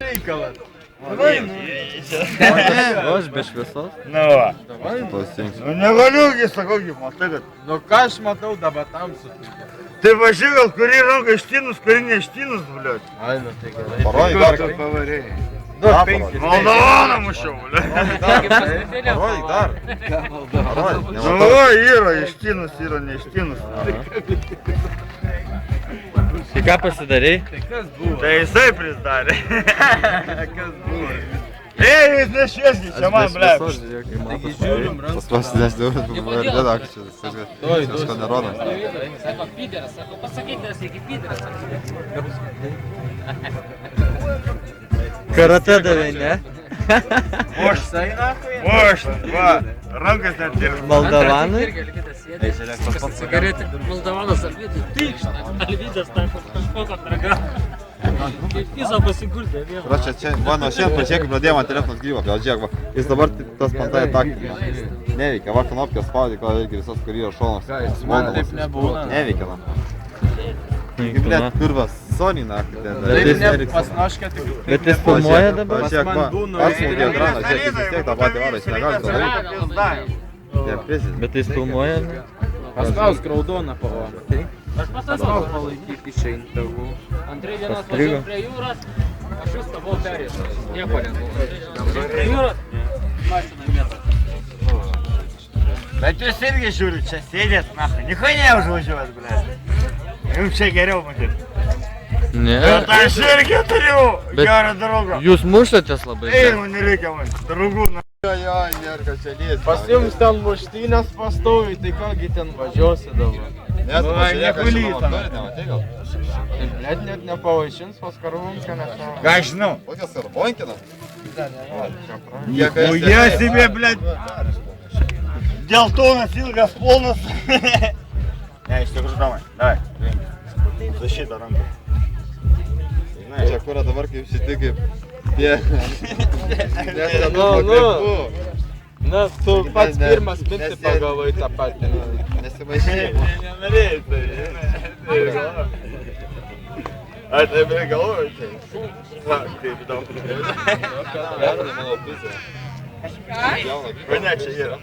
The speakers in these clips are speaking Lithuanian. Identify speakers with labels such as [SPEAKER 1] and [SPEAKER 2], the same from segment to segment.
[SPEAKER 1] Reikalas.
[SPEAKER 2] O, aš be šviesos.
[SPEAKER 3] Nu va.
[SPEAKER 2] Pasijungsiu.
[SPEAKER 3] Nu negaliu, sakau, matai, kad...
[SPEAKER 1] Nu ką aš matau dabar tamsu.
[SPEAKER 3] Tai važiuoju, gal kuri ranka ištinus, kuri neištinus, bliuot.
[SPEAKER 1] Ai, nu tai gerai.
[SPEAKER 2] Parodyk dar kaip
[SPEAKER 1] pavarėjai.
[SPEAKER 3] Moldovaną mušiau, bliuot.
[SPEAKER 2] Parodyk dar. Parodyk.
[SPEAKER 3] Nu va, yra ištinus, yra neištinus.
[SPEAKER 2] Tai ką pasidarei?
[SPEAKER 1] Tai kas buvo?
[SPEAKER 3] Tai jisai prisdarė.
[SPEAKER 1] Kas buvo?
[SPEAKER 3] Ei, jūs nešviesgi, čia man, bliuot.
[SPEAKER 1] Taigi žiūrim,
[SPEAKER 2] Tas pasidės daugiau, buvo ir dėdak čia. Kažko nerodo.
[SPEAKER 4] Sako, pideras, sako, pasakykite, sveiki, pideras.
[SPEAKER 2] Karate davai, ne?
[SPEAKER 3] Vošt, vošt, va, rankas net dirba.
[SPEAKER 2] Moldovanai?
[SPEAKER 4] Cigaretė, Moldovanas Alvydas, tykšna, Alvydas kažkokio traga. Kaip pizą pasigultė.
[SPEAKER 2] Prašia, čia, mano, šiandien pažiūrėk, pradėjo man telefonas gyvo, gal žiūrėk, va. Jis dabar tas pantai taktinis. Neveikia, va, knopkės spaudė, gal reikia visas karjeros šonas.
[SPEAKER 1] Man taip nebūna.
[SPEAKER 2] Neveikia, man. Blėt, kurva, Sony, na.
[SPEAKER 1] Taip ne pasnoškė tik.
[SPEAKER 2] Bet jis filmuoja dabar?
[SPEAKER 1] Pas man būna.
[SPEAKER 2] Pasmūgė ekraną, žiūrėk, jis vis tiek tą patį varą, jis negali to daryti. Bet jis filmuoja?
[SPEAKER 1] Paspausk raudoną pavą.
[SPEAKER 4] Aš pasakau,
[SPEAKER 1] Palaikyk išeint tavų.
[SPEAKER 4] antrąjį dieną atvažiavau prie jūros, aš viską buvau perėjęs. Nieko nebuvo. Prie jūros, mašina vieta.
[SPEAKER 3] Bet jūs irgi žiūri, čia sėdėt, nacha, nieko neužvažiuot, bliuot. Jums čia geriau matyti.
[SPEAKER 2] Ne.
[SPEAKER 3] Bet aš irgi turiu gerą draugą.
[SPEAKER 2] Jūs mušatės labai.
[SPEAKER 3] Ei, man nereikia man, draugų, na.
[SPEAKER 2] Jo, nėra čia lės.
[SPEAKER 1] Pas jums ten muštynės pastovi, tai kągi ten važiuosi dabar.
[SPEAKER 2] Nes
[SPEAKER 1] nekulys,
[SPEAKER 2] pažiūrėk, aš nematai gal.
[SPEAKER 1] Net nepavaišins paskarvunkę, nes...
[SPEAKER 3] Ką aš žinau?
[SPEAKER 2] Kokias arbonkina?
[SPEAKER 3] Ujėsime, bliuot. Geltonas, ilgas, plonas. Ne, iš tikrųjų, davai, su šitą ranką.
[SPEAKER 2] Čia kur dabar kaip šitai kaip tie...
[SPEAKER 1] Na, tu pats pirmas mintį pagavai tą patį.
[SPEAKER 2] Nesimaišėjai.
[SPEAKER 3] Nenorėjai, tai. Ar taip negalvoju, tai. Va, kaip daug.
[SPEAKER 2] Verda mano pusė.
[SPEAKER 3] Ko ne, čia yra.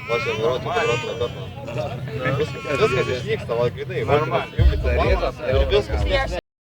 [SPEAKER 2] Važiuoju, vairuoti, kartą. Viskas išnyksta, va, greitai.
[SPEAKER 3] Normaliai.
[SPEAKER 2] Ir viskas.